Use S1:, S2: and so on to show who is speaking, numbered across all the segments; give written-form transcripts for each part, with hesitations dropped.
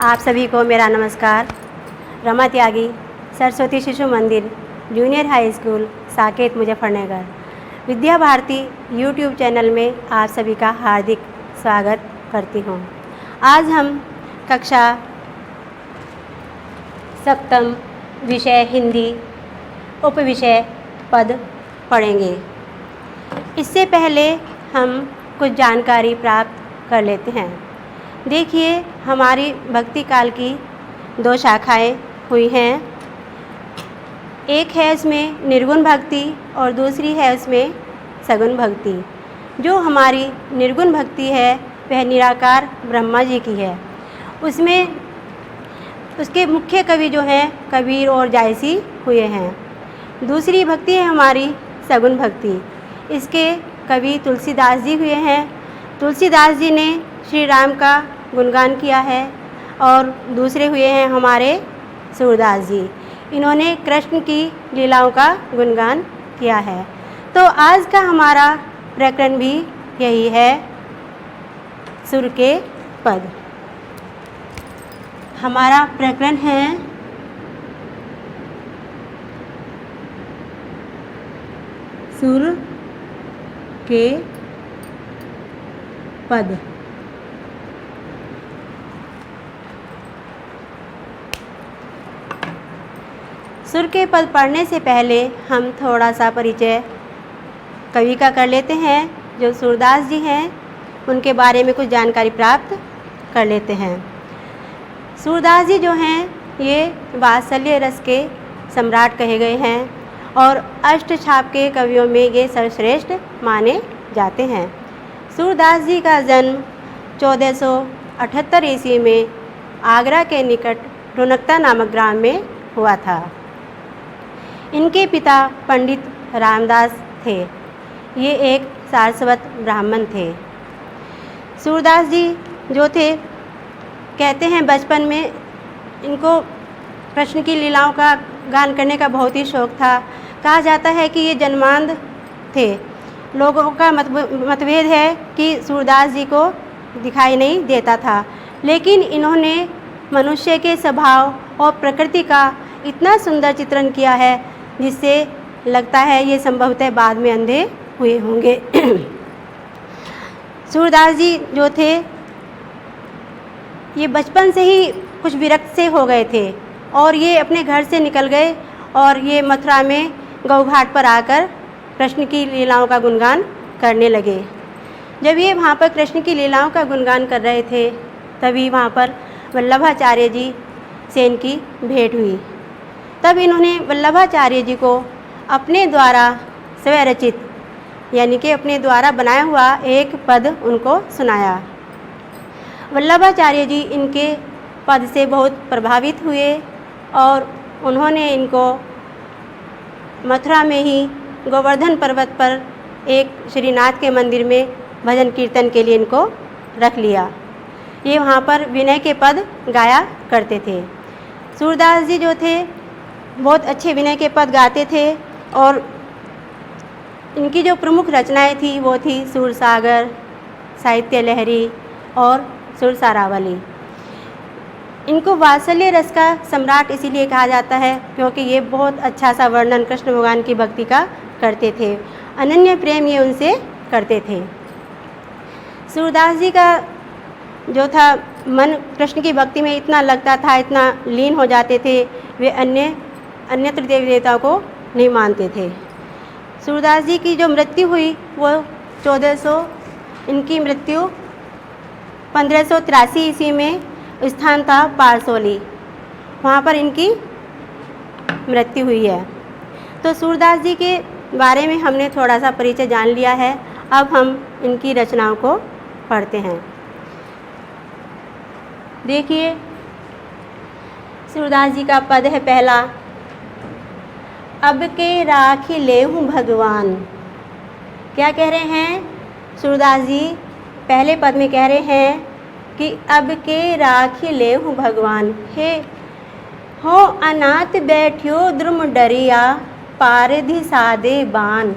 S1: आप सभी को मेरा नमस्कार। रमा त्यागी Saraswati Shishu Mandir junior high school Saket Muzaffarnagar Vidya Bharati YouTube channel में आप सभी का हार्दिक स्वागत करती हूँ। आज हम कक्षा सप्तम विषय हिंदी उपविषय पद पढ़ेंगे। इससे पहले हम कुछ जानकारी प्राप्त कर लेते हैं। देखिए, हमारी भक्ति काल की दो शाखाएं हुई हैं। एक है इसमें निर्गुण भक्ति और दूसरी है उसमें सगुण भक्ति। जो हमारी निर्गुण भक्ति है वह निराकार ब्रह्मा जी की है। उसमें उसके मुख्य कवि जो हैं कबीर और जायसी हुए हैं। दूसरी भक्ति है हमारी सगुण भक्ति। इसके कवि तुलसीदास जी हुए हैं। तुलसीदास जी ने श्री राम का गुणगान किया है और दूसरे हुए हैं हमारे सूरदास जी। इन्होंने कृष्ण की लीलाओं का गुणगान किया है। तो आज का हमारा प्रकरण भी यही है, सुर के पद। हमारा प्रकरण है सुर के पद। सुर के पद पढ़ने से पहले हम थोड़ा सा परिचय कवि का कर लेते हैं। जो सूरदास जी हैं उनके बारे में कुछ जानकारी प्राप्त कर लेते हैं। सूरदास जी जो हैं ये वात्सल्य रस के सम्राट कहे गए हैं और अष्टछाप के कवियों में ये सर्वश्रेष्ठ माने जाते हैं। सूरदास जी का जन्म 1478 ईस्वी में आगरा के निकट रौनकता नामक ग्राम में हुआ था। इनके पिता पंडित रामदास थे। ये एक सारस्वत ब्राह्मण थे। सूरदास जी जो थे कहते हैं बचपन में इनको कृष्ण की लीलाओं का गान करने का बहुत ही शौक़ था। कहा जाता है कि ये जन्मांध थे। लोगों का मतभेद है कि सूरदास जी को दिखाई नहीं देता था, लेकिन इन्होंने मनुष्य के स्वभाव और प्रकृति का इतना सुंदर चित्रण किया है जिससे लगता है ये संभवतः बाद में अंधे हुए होंगे। सूरदास जी जो थे ये बचपन से ही कुछ विरक्त से हो गए थे और ये अपने घर से निकल गए और ये मथुरा में गौ घाट पर आकर कृष्ण की लीलाओं का गुणगान करने लगे। जब ये वहाँ पर कृष्ण की लीलाओं का गुणगान कर रहे थे तभी वहाँ पर वल्लभाचार्य जी से इनकी भेंट हुई। तब इन्होंने वल्लभाचार्य जी को अपने द्वारा स्वरचित यानी कि अपने द्वारा बनाया हुआ एक पद उनको सुनाया। वल्लभाचार्य जी इनके पद से बहुत प्रभावित हुए और उन्होंने इनको मथुरा में ही गोवर्धन पर्वत पर एक श्रीनाथ के मंदिर में भजन कीर्तन के लिए इनको रख लिया। ये वहाँ पर विनय के पद गाया करते थे। सूरदास जी जो थे बहुत अच्छे विनय के पद गाते थे और इनकी जो प्रमुख रचनाएं थी वो थी सूरसागर, साहित्य लहरी और सुरसारावली। इनको वात्सल्य रस का सम्राट इसीलिए कहा जाता है क्योंकि ये बहुत अच्छा सा वर्णन कृष्ण भगवान की भक्ति का करते थे। अनन्य प्रेम ये उनसे करते थे। सूरदास जी का जो था मन कृष्ण की भक्ति में इतना लगता था, इतना लीन हो जाते थे, वे अन्यत्र देवी देवताओं को नहीं मानते थे। सूरदास जी की जो मृत्यु हुई वो 1400 इनकी मृत्यु 1583 ईस्वी में स्थान था पारसोली, वहाँ पर इनकी मृत्यु हुई है। तो सूरदास जी के बारे में हमने थोड़ा सा परिचय जान लिया है। अब हम इनकी रचनाओं को पढ़ते हैं। देखिए, सूरदास जी का पद है पहला, अब के राखी लेहूँ भगवान। क्या कह रहे हैं सूरदास जी? पहले पद में कह रहे हैं कि अब के राखी लेहूँ भगवान। हे हो अनाथ बैठियो द्रुम डरिया, पारधि सादे बान।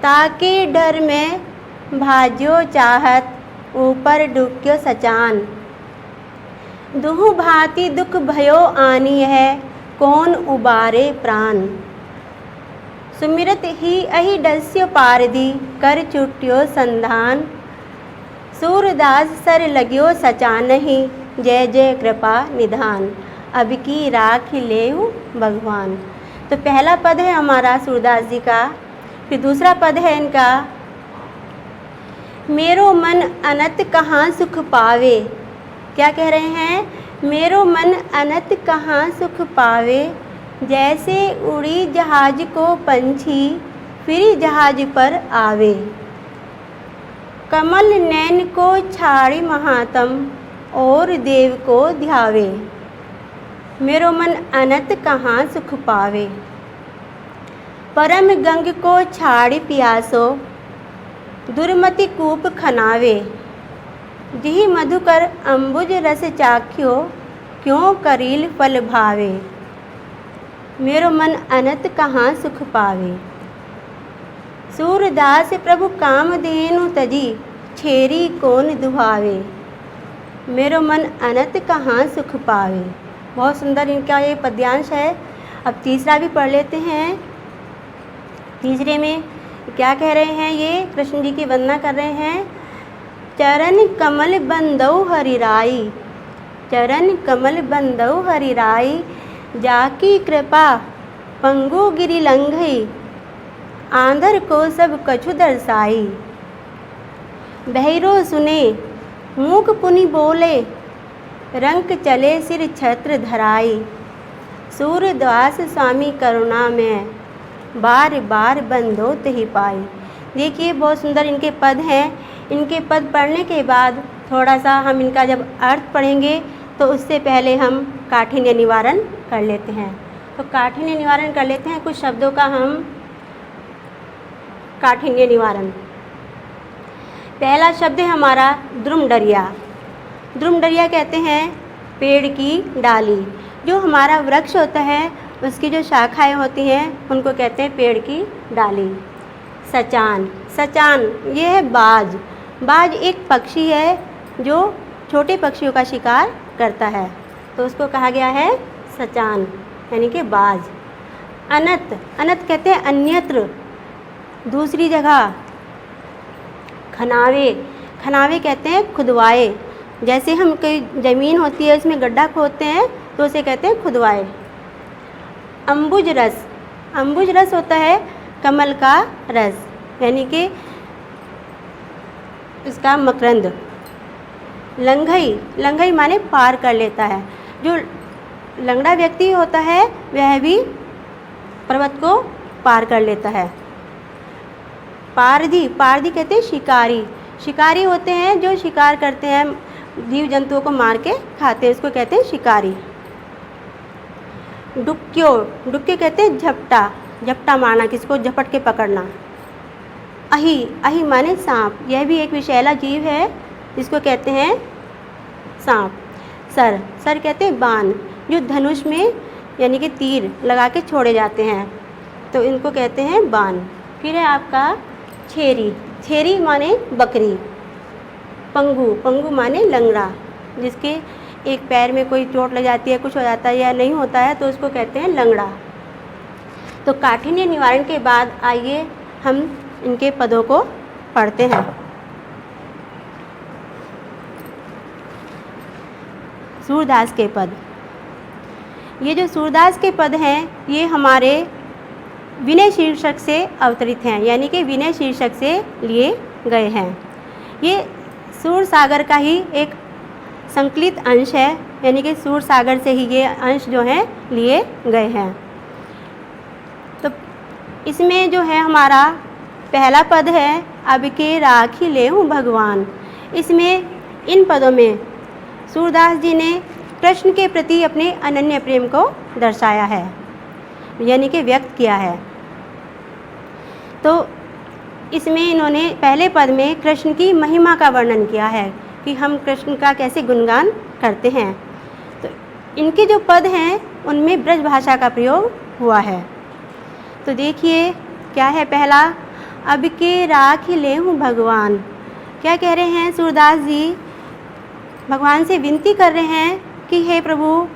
S1: ताके डर में भाज्यो चाहत, ऊपर डुक्यो सचान। दुहु भांति दुख भयो आनी है, कौन उबारे प्राण। सुमिरत ही अहि डस्यो पारदी, कर चुट्यो संधान। सूरदास सर लग्यो सचानहि, जय जय कृपा निधान। अब की राख लेहु भगवान। तो पहला पद है हमारा सूरदास जी का। फिर दूसरा पद है इनका, मेरो मन अनत कहाँ सुख पावे। क्या कह रहे हैं? मेरो मन अनत कहाँ सुख पावे, जैसे उड़ी जहाज को पंछी, फिर जहाज पर आवे। कमल नैन को छाड़ी महातम, और देव को ध्यावे। मेरो मन अनंत कहाँ सुख पावे, परम गंग को छाड़ी प्यासो, दुर्मति कूप खनावे। जिहि मधुकर अम्बुज रस चाख्यो, क्यों करील फल भावे। मेरो मन अनंत कहाँ सुख पावे। सूरदास प्रभु कामधेनु तजी, छेरी कौन दुहावे। मेरो मन अनंत कहाँ सुख पावे। बहुत सुंदर इनका ये पद्यांश है। अब तीसरा भी पढ़ लेते हैं। तीसरे में क्या कह रहे हैं? ये कृष्ण जी की वंदना कर रहे हैं। चरण कमल बंदौ हरिराई, चरण कमल बंदौ हरिराई। जाकी कृपा पंगु गिरि लंघई, आंधर को सब कछु दर्शाई। बहिरो सुने मूक पुनि बोले, रंक चले सिर छत्र धराई। सूरदास स्वामी करुणा में, बार बार बंधो तहि पाई। देखिए बहुत सुंदर इनके पद हैं। इनके पद पढ़ने के बाद थोड़ा सा हम इनका जब अर्थ पढ़ेंगे तो उससे पहले हम काठिन्य निवारण कर लेते हैं। तो काठिन्य निवारण कर लेते हैं। कुछ शब्दों का हम काठिन्य निवारण। पहला शब्द है हमारा द्रुमडरिया। द्रुमडरिया कहते हैं पेड़ की डाली। जो हमारा वृक्ष होता है उसकी जो शाखाएं होती हैं उनको कहते हैं पेड़ की डाली। सचान, सचान ये है बाज। बाज एक पक्षी है जो छोटे पक्षियों का शिकार करता है, तो उसको कहा गया है सचान यानी कि बाज। अनत, अनत कहते हैं अन्यत्र, दूसरी जगह। खनावे, खनावे कहते हैं खुदवाए। जैसे हम कोई ज़मीन होती है उसमें गड्ढा खोदते हैं तो उसे कहते हैं खुदवाए। अम्बुज रस, अम्बुज रस होता है कमल का रस यानी कि इसका मकरंद। लंघई, लंघई माने पार कर लेता है। जो लंगड़ा व्यक्ति होता है वह भी पर्वत को पार कर लेता है। पारधी, पारधी कहते हैं शिकारी। शिकारी होते हैं जो शिकार करते हैं, जीव जंतुओं को मार के खाते हैं, उसको कहते हैं शिकारी। डुक्क्यो, डुक्के कहते हैं झपटा, झपटा मारना, किसको झपट के पकड़ना। अही, अही माने सांप, यह भी एक विषैला जीव है जिसको कहते हैं सांप। सर, सर कहते हैं बाण, जो धनुष में यानी कि तीर लगा के छोड़े जाते हैं तो इनको कहते हैं बाण। फिर है आपका छेरी, छेरी माने बकरी। पंगु, पंगु माने लंगड़ा, जिसके एक पैर में कोई चोट लग जाती है, कुछ हो जाता है या नहीं होता है तो उसको कहते हैं लंगड़ा। तो काठिन्य निवारण के बाद आइए हम इनके पदों को पढ़ते हैं। सूरदास के पद। ये जो सूरदास के पद हैं ये हमारे विनय शीर्षक से अवतरित हैं, यानी कि विनय शीर्षक से लिए गए हैं। ये सूर सागर का ही एक संकलित अंश है, यानी कि सूर सागर से ही ये अंश जो हैं लिए गए हैं। तो इसमें जो है हमारा पहला पद है, अब के राखी लेहूँ भगवान। इसमें इन पदों में सूरदास जी ने कृष्ण के प्रति अपने अनन्य प्रेम को दर्शाया है, यानी कि व्यक्त किया है। तो इसमें इन्होंने पहले पद में कृष्ण की महिमा का वर्णन किया है कि हम कृष्ण का कैसे गुणगान करते हैं। तो इनके जो पद हैं उनमें ब्रज भाषा का प्रयोग हुआ है। तो देखिए क्या है पहला, अब के राख लेहूँ भगवान। क्या कह रहे हैं सूरदास जी? भगवान से विनती कर रहे हैं कि हे प्रभु,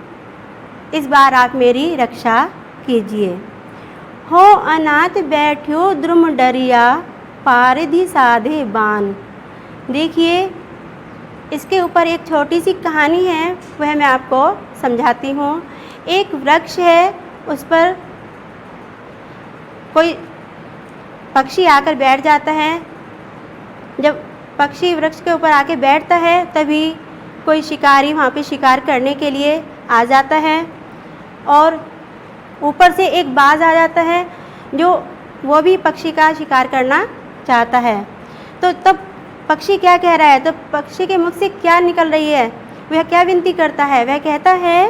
S1: इस बार आप मेरी रक्षा कीजिए। हो अनाथ बैठ्यो द्रुम डरिया, पारधि साधे बान। देखिए, इसके ऊपर एक छोटी सी कहानी है, वह मैं आपको समझाती हूँ। एक वृक्ष है, उस पर कोई पक्षी आकर बैठ जाता है। जब पक्षी वृक्ष के ऊपर आके बैठता है, तभी कोई शिकारी वहाँ पे शिकार करने के लिए आ जाता है और ऊपर से एक बाज आ जाता है, जो वो भी पक्षी का शिकार करना चाहता है। तो तब पक्षी क्या कह रहा है, तो पक्षी के मुख से क्या निकल रही है, वह क्या विनती करता है, वह कहता है,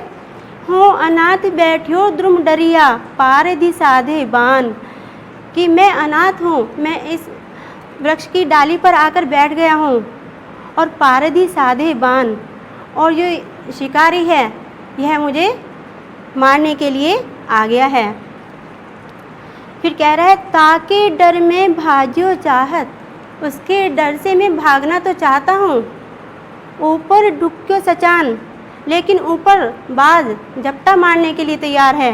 S1: हो अनाथ बैठ्यो द्रुम डरिया, पारधि साधे बान। कि मैं अनाथ हूँ, मैं इस वृक्ष की डाली पर आकर बैठ गया हूँ और पारधि साधे बान, और जो शिकारी है यह मुझे मारने के लिए आ गया है। फिर कह रहा है, ताके डर में भाज्यो चाहत, उसके डर से मैं भागना तो चाहता हूँ। ऊपर डुक्यो सचान, लेकिन ऊपर बाज झपटा मारने के लिए तैयार है,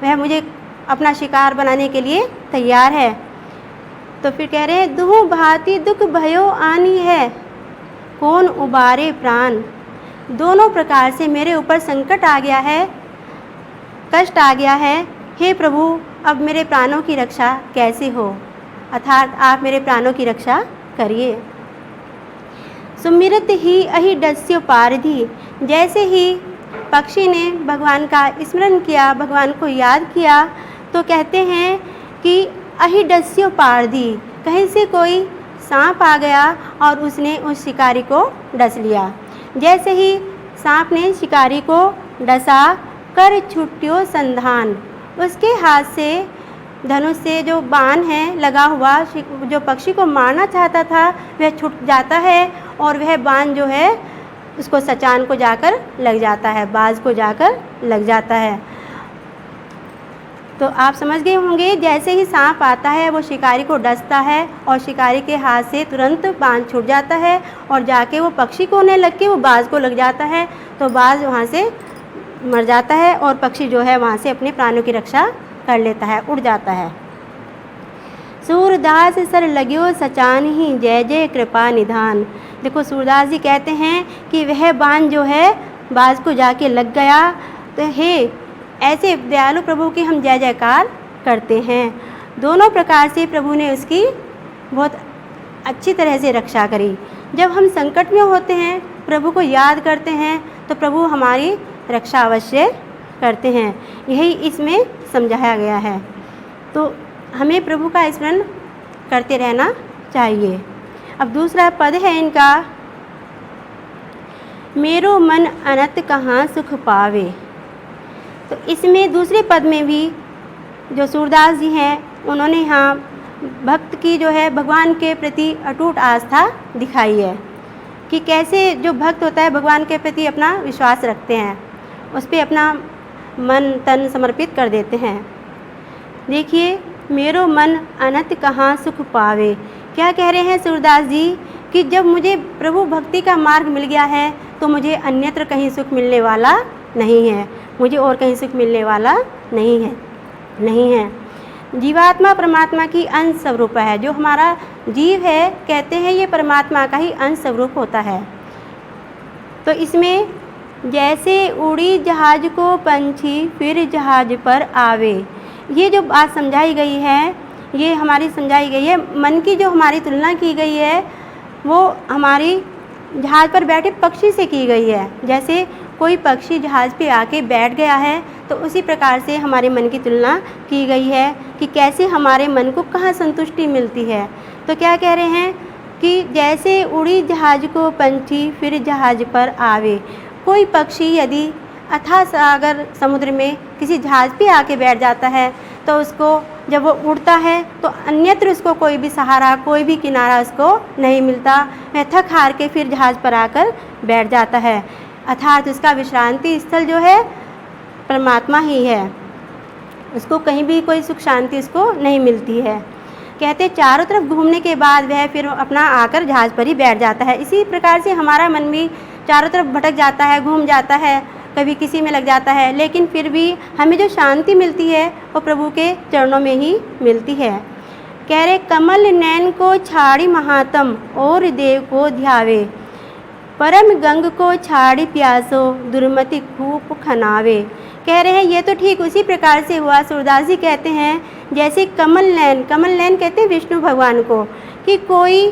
S1: वह मुझे अपना शिकार बनाने के लिए तैयार है। तो फिर कह रहे हैं, दुहु भांति दुख भयो आनी है, कौन उबारे प्राण। दोनों प्रकार से मेरे ऊपर संकट आ गया है, कष्ट आ गया है। हे प्रभु, अब मेरे प्राणों की रक्षा कैसे हो, अर्थात आप मेरे प्राणों की रक्षा करिए। सुमिरत ही अहि डस्यो पारधि। जैसे ही पक्षी ने भगवान का स्मरण किया, भगवान को याद किया, तो कहते हैं कि अहि डस्यो पारधि, कहीं से कोई सांप आ गया और उसने उस शिकारी को डस लिया। जैसे ही सांप ने शिकारी को डसा, कर छुट्यो संधान, उसके हाथ से धनुष से जो बाण है लगा हुआ, जो पक्षी को मारना चाहता था, वह छूट जाता है और वह बाण जो है उसको सचान को जाकर लग जाता है, बाज को जाकर लग जाता है। तो आप समझ गए होंगे, जैसे ही सांप आता है वो शिकारी को डसता है और शिकारी के हाथ से तुरंत बाण छूट जाता है और जाके वो पक्षी को नहीं लग के वो बाज को लग जाता है, तो बाज वहाँ से मर जाता है और पक्षी जो है वहाँ से अपने प्राणों की रक्षा कर लेता है, उड़ जाता है। सूरदास सर लग्यो सचान ही, जय जय कृपा निधान। देखो, सूरदास जी कहते हैं कि वह बाण जो है बाज को जाके लग गया, तो हे ऐसे दयालु प्रभु की हम जय जयकार करते हैं। दोनों प्रकार से प्रभु ने उसकी बहुत अच्छी तरह से रक्षा करी। जब हम संकट में होते हैं, प्रभु को याद करते हैं, तो प्रभु हमारी रक्षा अवश्य करते हैं। यही इसमें समझाया गया है। तो हमें प्रभु का स्मरण करते रहना चाहिए। अब दूसरा पद है इनका, मेरो मन अनत कहाँ सुख पावे। तो इसमें दूसरे पद में भी जो सूरदास जी हैं, उन्होंने यहाँ भक्त की जो है भगवान के प्रति अटूट आस्था दिखाई है कि कैसे जो भक्त होता है भगवान के प्रति अपना विश्वास रखते हैं, उस पर अपना मन तन समर्पित कर देते हैं। देखिए, मेरो मन अनंत कहाँ सुख पावे। क्या कह रहे हैं सूरदास जी कि जब मुझे प्रभु भक्ति का मार्ग मिल गया है, तो मुझे अन्यत्र कहीं सुख मिलने वाला नहीं है, मुझे और कहीं सुख मिलने वाला नहीं है। जीवात्मा परमात्मा की अंश स्वरूप है। जो हमारा जीव है, कहते हैं ये परमात्मा का ही अंश स्वरूप होता है। तो इसमें जैसे उड़ी जहाज को पंछी फिर जहाज पर आवे, ये जो बात समझाई गई है, ये हमारी समझाई गई है। मन की जो हमारी तुलना की गई है, वो हमारी जहाज पर बैठे पक्षी से की गई है। जैसे कोई पक्षी जहाज़ पे आके बैठ गया है, तो उसी प्रकार से हमारे मन की तुलना की गई है कि कैसे हमारे मन को कहाँ संतुष्टि मिलती है। तो क्या कह रहे हैं कि जैसे उड़ी जहाज को पंछी फिर जहाज पर आवे। कोई पक्षी यदि अथाह सागर समुद्र में किसी जहाज़ पे आके बैठ जाता है, तो उसको जब वो उड़ता है तो अन्यत्र उसको कोई भी सहारा, कोई भी किनारा उसको नहीं मिलता। वह थक हार के फिर जहाज़ पर आकर बैठ जाता है, अर्थात उसका विश्रांति स्थल जो है परमात्मा ही है। उसको कहीं भी कोई सुख शांति उसको नहीं मिलती है। कहते चारों तरफ घूमने के बाद वह फिर अपना आकर जहाज़ पर ही बैठ जाता है। इसी प्रकार से हमारा मन भी चारों तरफ भटक जाता है, घूम जाता है, कभी किसी में लग जाता है, लेकिन फिर भी हमें जो शांति मिलती है वो प्रभु के चरणों में ही मिलती है। कह रहे कमल नैन को छाड़ी महात्म और देव को ध्यावे, परम गंग को छाड़ी प्यासो दुर्मति खूब खनावे। कह रहे हैं ये तो ठीक उसी प्रकार से हुआ। सूरदास जी कहते हैं जैसे कमल नैन कहते हैं विष्णु भगवान को, कि कोई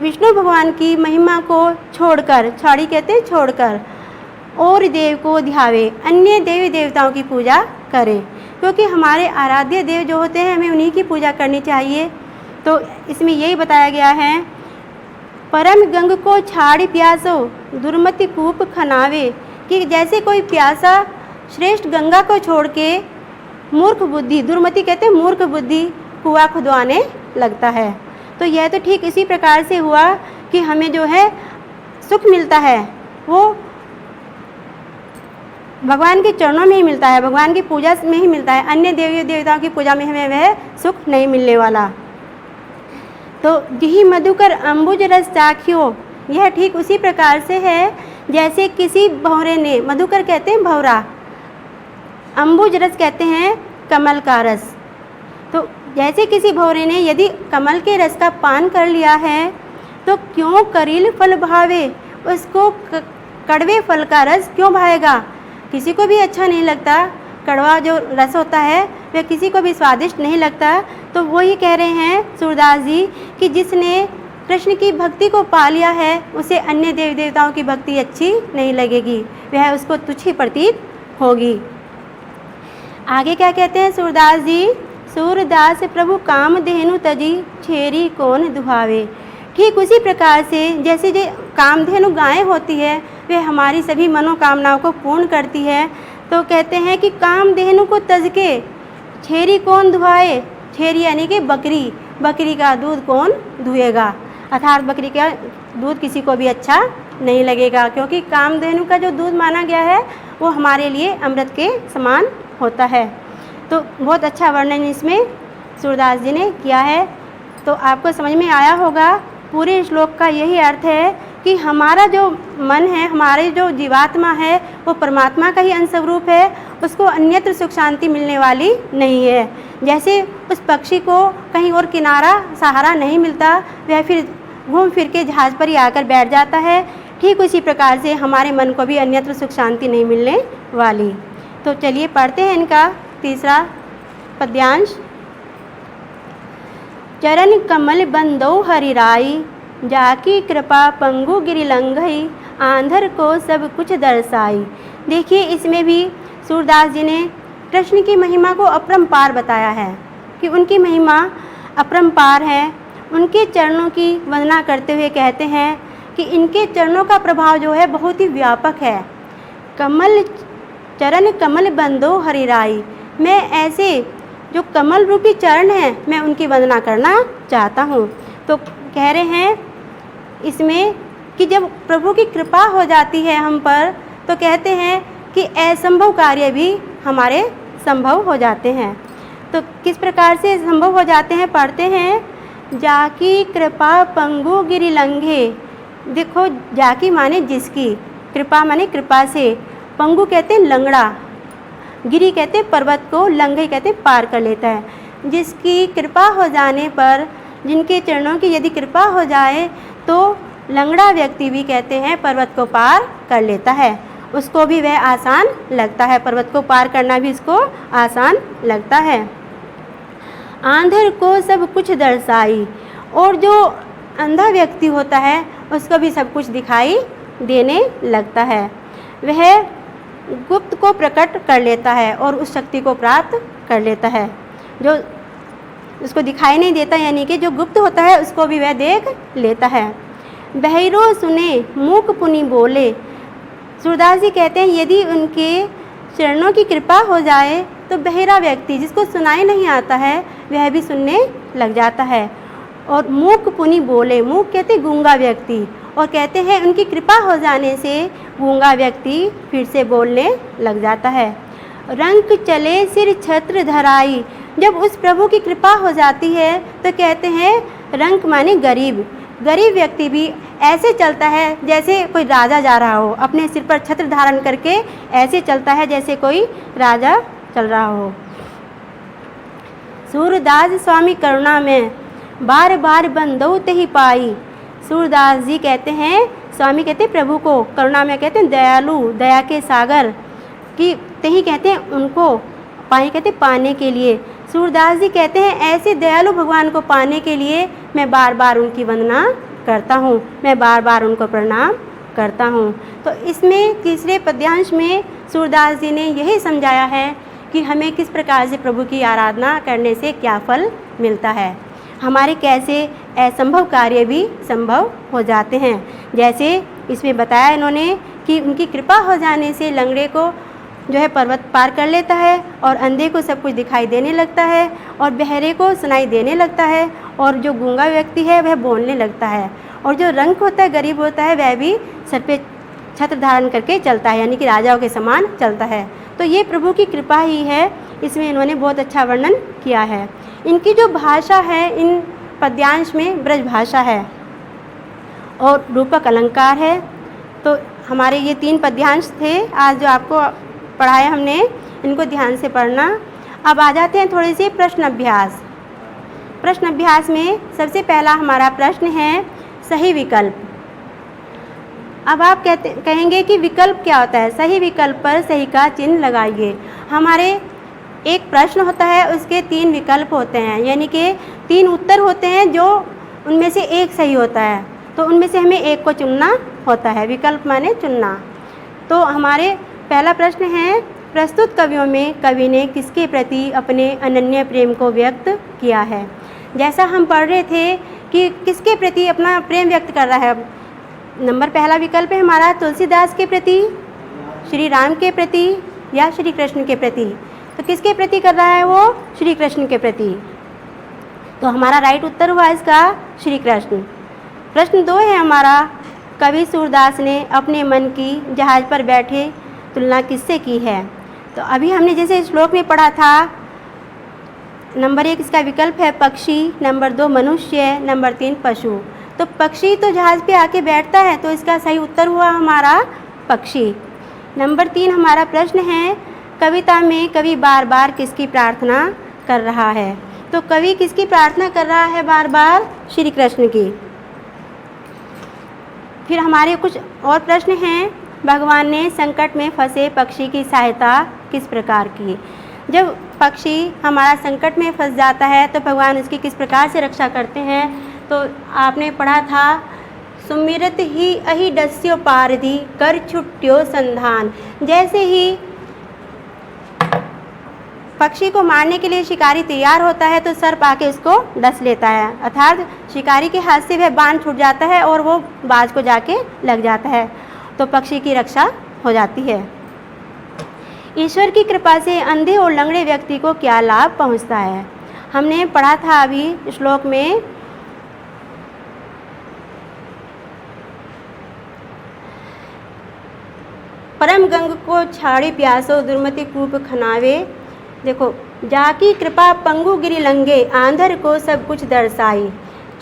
S1: विष्णु भगवान की महिमा को छोड़कर, छाड़ी कहते हैं छोड़कर, और देव को ध्यावे, अन्य देवी देवताओं की पूजा करें, क्योंकि हमारे आराध्य देव जो होते हैं हमें उन्हीं की पूजा करनी चाहिए। तो इसमें यही बताया गया है, परम गंग को छाड़ी प्यासो दुर्मति कूप खनावे, कि जैसे कोई प्यासा श्रेष्ठ गंगा को छोड़ के मूर्ख बुद्धि, दुर्मति कहते हैं मूर्ख बुद्धि, कुआं खुदवाने लगता है। तो यह तो ठीक इसी प्रकार से हुआ कि हमें जो है सुख मिलता है वो भगवान के चरणों में ही मिलता है, भगवान की पूजा में ही मिलता है। अन्य देवी देवताओं की पूजा में हमें वह सुख नहीं मिलने वाला। तो जिहि मधुकर अम्बुज रस चाख्यो, यह ठीक उसी प्रकार से है जैसे किसी भंवरे ने, मधुकर कहते हैं भंवरा, अम्बुज रस कहते हैं कमल का रस। तो जैसे किसी भंवरे ने यदि कमल के रस का पान कर लिया है तो क्यों करील फल भावे, उसको कड़वे फल का रस क्यों भाएगा। किसी को भी अच्छा नहीं लगता, कड़वा जो रस होता है वह किसी को भी स्वादिष्ट नहीं लगता। तो वही कह रहे हैं सूरदास जी कि जिसने कृष्ण की भक्ति को पा लिया है उसे अन्य देवी देवताओं की भक्ति अच्छी नहीं लगेगी, वह उसको तुच्छ ही प्रतीत होगी। आगे क्या कहते हैं सूरदास जी, सूरदास प्रभु काम धेनु तजी छेरी कौन दुहावे। ठीक उसी प्रकार से जैसे जो कामधेनु गायें होती है वे हमारी सभी मनोकामनाओं को पूर्ण करती है, तो कहते हैं कि कामधेनु को तज के छेरी कौन दुहाए। छेरी यानी कि बकरी, बकरी का दूध कौन दुहेगा, अर्थात बकरी का दूध किसी को भी अच्छा नहीं लगेगा, क्योंकि कामधेनु का जो दूध माना गया है वो हमारे लिए अमृत के समान होता है। तो बहुत अच्छा वर्णन इसमें सूरदास जी ने किया है। तो आपको समझ में आया होगा, पूरे श्लोक का यही अर्थ है कि हमारा जो मन है, हमारे जो जीवात्मा है वो परमात्मा का ही अंशस्वरूप है, उसको अन्यत्र सुख शांति मिलने वाली नहीं है। जैसे उस पक्षी को कहीं और किनारा सहारा नहीं मिलता, वह फिर घूम फिर के जहाज़ पर ही आकर बैठ जाता है, ठीक उसी प्रकार से हमारे मन को भी अन्यत्र सुख शांति नहीं मिलने वाली। तो चलिए पढ़ते हैं इनका तीसरा पद्यांश। चरण कमल बंदो हरिराई, जाकी कृपा पंगु गिरिलंघई, आंधर को सब कुछ दर्शाई। देखिए इसमें भी सूरदास जी ने कृष्ण की महिमा को अपरंपार बताया है कि उनकी महिमा अपरंपार है। उनके चरणों की वंदना करते हुए कहते हैं कि इनके चरणों का प्रभाव जो है बहुत ही व्यापक है। कमल चरण कमल बंदो हरिराई, मैं ऐसे जो कमल रूपी चरण हैं मैं उनकी वंदना करना चाहता हूँ। तो कह रहे हैं इसमें कि जब प्रभु की कृपा हो जाती है हम पर, तो कहते हैं कि असंभव कार्य भी हमारे संभव हो जाते हैं। तो किस प्रकार से संभव हो जाते हैं, पढ़ते हैं। जाकी कृपा पंगु गिरिलंघे, देखो जाकी माने जिसकी, कृपा माने कृपा से, पंगु कहते हैं लंगड़ा, गिरी कहते हैं पर्वत को, लंघई कहते हैं पार कर लेता है। जिसकी कृपा हो जाने पर, जिनके चरणों की यदि कृपा हो जाए तो लंगड़ा व्यक्ति भी कहते हैं पर्वत को पार कर लेता है, उसको भी वह आसान लगता है, पर्वत को पार करना भी इसको आसान लगता है। आंधर को सब कुछ दर्शाई, और जो अंधा व्यक्ति होता है उसको भी सब कुछ दिखाई देने लगता है, वह गुप्त को प्रकट कर लेता है और उस शक्ति को प्राप्त कर लेता है। जो उसको दिखाई नहीं देता यानी कि जो गुप्त होता है उसको भी वह देख लेता है। बहिरो सुने मूक पुनि बोले, सूरदास जी कहते हैं यदि उनके चरणों की कृपा हो जाए तो बहिरा व्यक्ति जिसको सुनाई नहीं आता है वह भी सुनने लग जाता है। और मूक पुनि बोले, मूक कहते गूंगा व्यक्ति, और कहते हैं उनकी कृपा हो जाने से गूंगा व्यक्ति फिर से बोलने लग जाता है। रंक चले सिर छत्र धराई, जब उस प्रभु की कृपा हो जाती है तो कहते हैं रंक माने गरीब, गरीब व्यक्ति भी ऐसे चलता है जैसे कोई राजा जा रहा हो, अपने सिर पर छत्र धारण करके ऐसे चलता है जैसे कोई राजा चल रहा हो। सूरदास स्वामी करुणा में बार बार बंदो ही पाई। सूरदास जी कहते हैं, स्वामी कहते हैं प्रभु को, करुणा में कहते हैं दयालु, दया के सागर की तही कहते हैं उनको पाई, कहते पाने के लिए। सूरदास जी कहते हैं ऐसे दयालु भगवान को पाने के लिए मैं बार बार उनकी वंदना करता हूँ, मैं बार बार उनको प्रणाम करता हूँ। तो इसमें तीसरे पद्यांश में सूरदास जी ने यही समझाया है कि हमें किस प्रकार से प्रभु की आराधना करने से क्या फल मिलता है, हमारे कैसे असंभव कार्य भी संभव हो जाते हैं। जैसे इसमें बताया इन्होंने कि उनकी कृपा हो जाने से लंगड़े को जो है पर्वत पार कर लेता है, और अंधे को सब कुछ दिखाई देने लगता है, और बहरे को सुनाई देने लगता है, और जो गूंगा व्यक्ति है वह बोलने लगता है, और जो रंग होता है, गरीब होता है, वह भी सर पे छत्र धारण करके चलता है, यानी कि राजाओं के समान चलता है। तो ये प्रभु की कृपा ही है, इसमें इन्होंने बहुत अच्छा वर्णन किया है। इनकी जो भाषा है इन पद्यांश में ब्रज भाषा है और रूपक अलंकार है। तो हमारे ये 3 पद्यांश थे आज जो आपको पढ़ाए हमने, इनको ध्यान से पढ़ना। अब आ जाते हैं थोड़े से प्रश्न अभ्यास। प्रश्न अभ्यास में सबसे पहला हमारा प्रश्न है सही विकल्प। अब आप कहेंगे कि विकल्प क्या होता है। सही विकल्प पर सही का चिन्ह लगाइए। हमारे एक प्रश्न होता है, उसके 3 विकल्प होते हैं, यानी कि 3 उत्तर होते हैं, जो उनमें से एक सही होता है, तो उनमें से हमें एक को चुनना होता है। विकल्प माने चुनना। तो हमारे पहला प्रश्न है, प्रस्तुत कवियों में कवि ने किसके प्रति अपने अनन्य प्रेम को व्यक्त किया है। जैसा हम पढ़ रहे थे कि किसके प्रति अपना प्रेम व्यक्त कर रहा है। नंबर पहला विकल्प है हमारा तुलसीदास के प्रति, श्री राम के प्रति या श्री कृष्ण के प्रति। तो किसके प्रति कर रहा है वो? श्री कृष्ण के प्रति। तो हमारा राइट उत्तर हुआ इसका श्री कृष्ण। प्रश्न 2 है हमारा, कवि सूरदास ने अपने मन की जहाज पर बैठे तुलना किससे की है। तो अभी हमने जैसे श्लोक में पढ़ा था, नंबर 1 इसका विकल्प है पक्षी, नंबर 2 मनुष्य, नंबर 3 पशु। तो पक्षी तो जहाज़ पे आके बैठता है, तो इसका सही उत्तर हुआ हमारा पक्षी। नंबर 3 हमारा प्रश्न है, कविता में कवि बार बार किसकी प्रार्थना कर रहा है। तो कवि किसकी प्रार्थना कर रहा है बार बार? श्री कृष्ण की। फिर हमारे कुछ और प्रश्न हैं, भगवान ने संकट में फंसे पक्षी की सहायता किस प्रकार की। जब पक्षी हमारा संकट में फंस जाता है तो भगवान उसकी किस प्रकार से रक्षा करते हैं। तो आपने पढ़ा था, सुमिरत ही अहि डस्यो पारधी कर छुट्यो संधान। जैसे ही पक्षी को मारने के लिए शिकारी तैयार होता है तो सर्प आके उसको डस लेता है, अर्थात शिकारी के हाथ से वह बाण छूट जाता है और वो बाज को जाके लग जाता है, तो पक्षी की रक्षा हो जाती है। ईश्वर की कृपा से अंधे और लंगड़े व्यक्ति को क्या लाभ पहुंचता है। हमने पढ़ा था अभी श्लोक में, परम गंग को छाड़ी प्यासो दुर्मति कूप खनावे। देखो, जाकी कृपा पंगु गिरि लंगे आंधर को सब कुछ दर्शाई,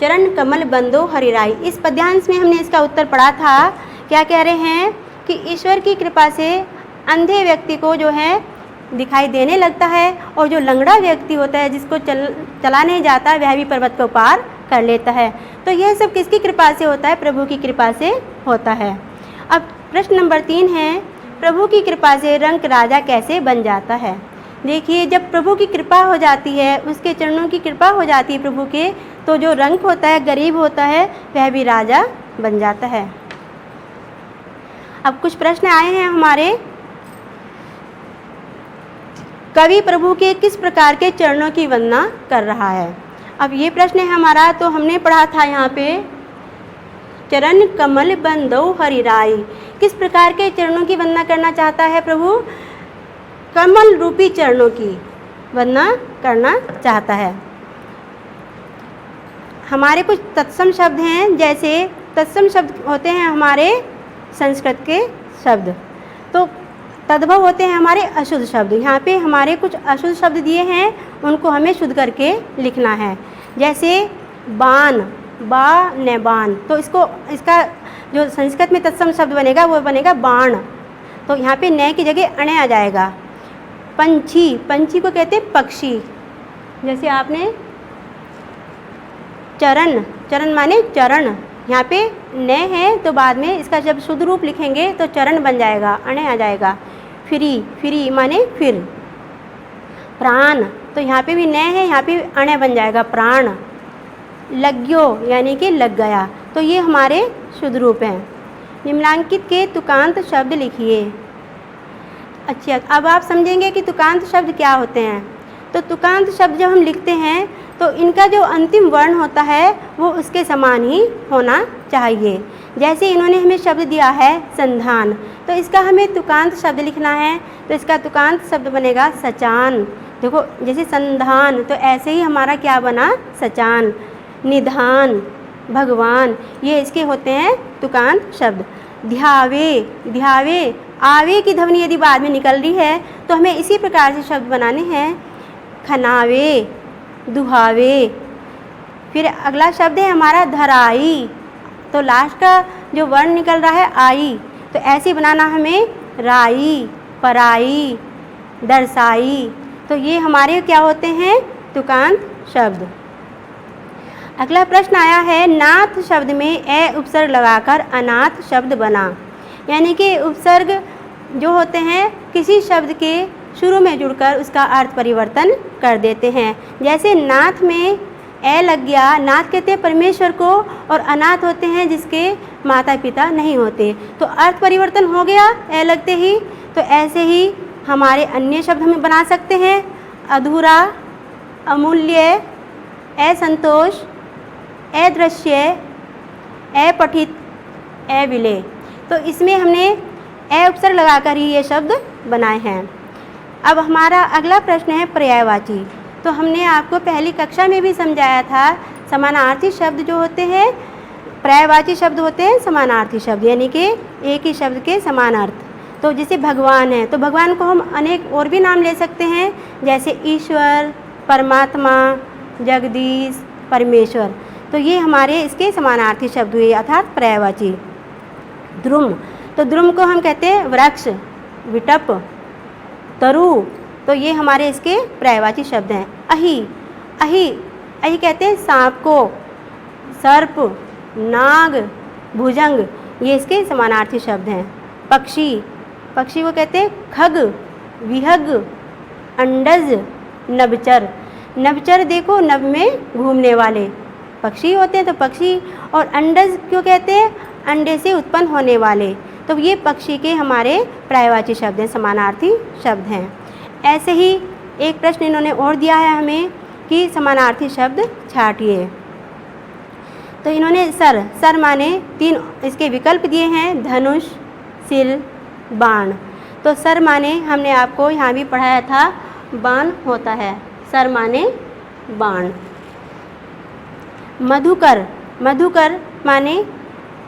S1: चरण कमल बंदो हरिराई। इस पद्यांश में हमने इसका उत्तर पढ़ा था। क्या कह रहे हैं कि ईश्वर की कृपा से अंधे व्यक्ति को जो है दिखाई देने लगता है, और जो लंगड़ा व्यक्ति होता है जिसको चला नहीं जाता, वह भी पर्वत को पार कर लेता है। तो यह सब किसकी कृपा से होता है? प्रभु की कृपा से होता है। अब प्रश्न नंबर 3 है, प्रभु की कृपा से रंक राजा कैसे बन जाता है। देखिए, जब प्रभु की कृपा हो जाती है, उसके चरणों की कृपा हो जाती है प्रभु के, तो जो रंक होता है, गरीब होता है, वह भी राजा बन जाता है। अब कुछ प्रश्न आए हैं हमारे, कवि प्रभु के किस प्रकार के चरणों की वंदना कर रहा है। अब ये प्रश्न है हमारा, तो हमने पढ़ा था यहाँ पे, चरण कमल बंदो हरिराई। किस प्रकार के चरणों की वंदना करना चाहता है प्रभु? कमल रूपी चरणों की वंदना करना चाहता है। हमारे कुछ तत्सम शब्द हैं, जैसे तत्सम शब्द होते हैं हमारे संस्कृत के शब्द, तो तद्भव होते हैं हमारे अशुद्ध शब्द। यहाँ पे हमारे कुछ अशुद्ध शब्द दिए हैं, उनको हमें शुद्ध करके लिखना है। जैसे बाण, बाण। तो इसका जो संस्कृत में तत्सम शब्द बनेगा वो बनेगा बाण। तो यहाँ पे न की जगह अणे आ जाएगा। पंछी, पंछी को कहते हैं पक्षी। जैसे आपने चरण, चरण माने चरण, यहाँ पे न है तो बाद में इसका जब शुद्ध रूप लिखेंगे तो चरण बन जाएगा, अणे आ जाएगा। फ्री, फ्री माने फिर। प्राण, तो यहाँ पे भी न है, यहाँ पे अणे बन जाएगा प्राण। लग्यो यानी कि लग गया। तो ये हमारे शुद्ध रूप हैं। निम्नांकित के तुकांत शब्द लिखिए। अच्छा, अब आप समझेंगे कि तुकांत शब्द क्या होते हैं। तो तुकांत शब्द जब हम लिखते हैं तो इनका जो अंतिम वर्ण होता है वो उसके समान ही होना चाहिए। जैसे इन्होंने हमें शब्द दिया है संधान, तो इसका हमें तुकांत शब्द लिखना है, तो इसका तुकांत शब्द बनेगा सचान। देखो जैसे संधान, तो ऐसे ही हमारा क्या बना, सचान। निधान, भगवान, ये इसके होते हैं तुकांत शब्द। ध्यावे, ध्यावे, आवे की ध्वनि यदि बाद में निकल रही है तो हमें इसी प्रकार से शब्द बनाने हैं। खनावे, दुहावे। फिर अगला शब्द है हमारा धराई, तो लास्ट का जो वर्ण निकल रहा है आई, तो ऐसे बनाना हमें राई, पराई, दर्शाई। तो ये हमारे क्या होते हैं, तुकांत शब्द। अगला प्रश्न आया है, नाथ शब्द में ए उपसर्ग लगाकर अनाथ शब्द बना। यानी कि उपसर्ग जो होते हैं किसी शब्द के शुरू में जुड़कर उसका अर्थ परिवर्तन कर देते हैं। जैसे नाथ में ए लग गया, नाथ कहते हैं परमेश्वर को, और अनाथ होते हैं जिसके माता पिता नहीं होते, तो अर्थ परिवर्तन हो गया ए लगते ही। तो ऐसे ही हमारे अन्य शब्द हम बना सकते हैं। अधूरा, अमूल्य, असंतोष, अदृश्य, अपठित, अविलेय। तो इसमें हमने ए उपसर्ग लगाकर ही ये शब्द बनाए हैं। अब हमारा अगला प्रश्न है पर्यायवाची। तो हमने आपको पहली कक्षा में भी समझाया था, समानार्थी शब्द जो होते हैं, पर्यायवाची शब्द होते हैं समानार्थी शब्द, यानी कि एक ही शब्द के समान अर्थ। तो जैसे भगवान है, तो भगवान को हम अनेक और भी नाम ले सकते हैं, जैसे ईश्वर, परमात्मा, जगदीश, परमेश्वर। तो ये हमारे इसके समानार्थी शब्द हुए, अर्थात पर्यायवाची। द्रुम, तो द्रुम को हम कहते हैं वृक्ष, विटप, तरु, तो ये हमारे इसके पर्यायवाची शब्द हैं। अहि, अहि, अहि कहते हैं सांप को, सर्प, नाग, भुजंग, ये इसके समानार्थी शब्द हैं। पक्षी, पक्षी को कहते हैं खग, विहग, अंडज, नभचर। नभचर देखो नभ में घूमने वाले पक्षी होते हैं, तो पक्षी। और अंडज क्यों कहते हैं, अंडे से उत्पन्न होने वाले। तो ये पक्षी के हमारे पर्यायवाची शब्द हैं, समानार्थी शब्द हैं। ऐसे ही एक प्रश्न इन्होंने और दिया है हमें कि समानार्थी शब्द छांटिए। तो इन्होंने सर, सर माने 3 इसके विकल्प दिए हैं, धनुष, सिल, बाण। तो सर माने हमने आपको यहाँ भी पढ़ाया था, बाण होता है, सर माने बाण। मधुकर, मधुकर माने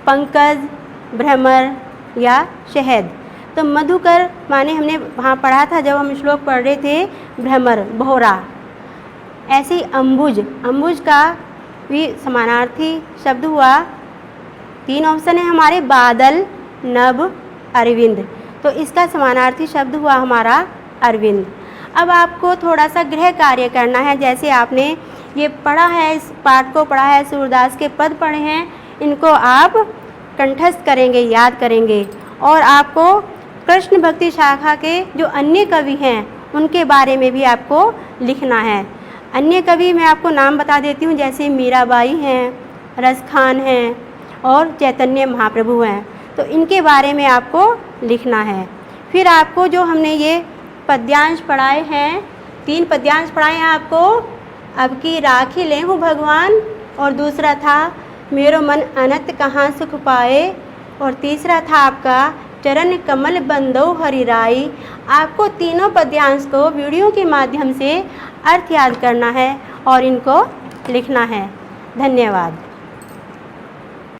S1: पंकज, भ्रमर या शहद। तो मधुकर माने हमने वहाँ पढ़ा था जब हम श्लोक पढ़ रहे थे, भ्रमर, भौरा। ऐसे ही अम्बुज, अम्बुज का भी समानार्थी शब्द हुआ। 3 ऑप्शन है हमारे, बादल, नभ, अरविंद। तो इसका समानार्थी शब्द हुआ हमारा अरविंद। अब आपको थोड़ा सा गृह कार्य करना है। जैसे आपने ये पढ़ा है, इस पाठ को पढ़ा है, सूरदास के पद पढ़े हैं, इनको आप कंठस्थ करेंगे, याद करेंगे। और आपको कृष्ण भक्ति शाखा के जो अन्य कवि हैं उनके बारे में भी आपको लिखना है। अन्य कवि मैं आपको नाम बता देती हूँ, जैसे मीराबाई हैं, रसखान हैं और चैतन्य महाप्रभु हैं। तो इनके बारे में आपको लिखना है। फिर आपको जो हमने ये पद्यांश पढ़ाए हैं, 3 पद्यांश पढ़ाए हैं आपको, अब की राखी ले हूँ भगवान, और दूसरा था मेरो मन अनंत कहाँ सुख पाए, और तीसरा था आपका चरण कमल बंदो हरिराई। आपको तीनों पद्यांश को वीडियो के माध्यम से अर्थ याद करना है और इनको लिखना है। धन्यवाद।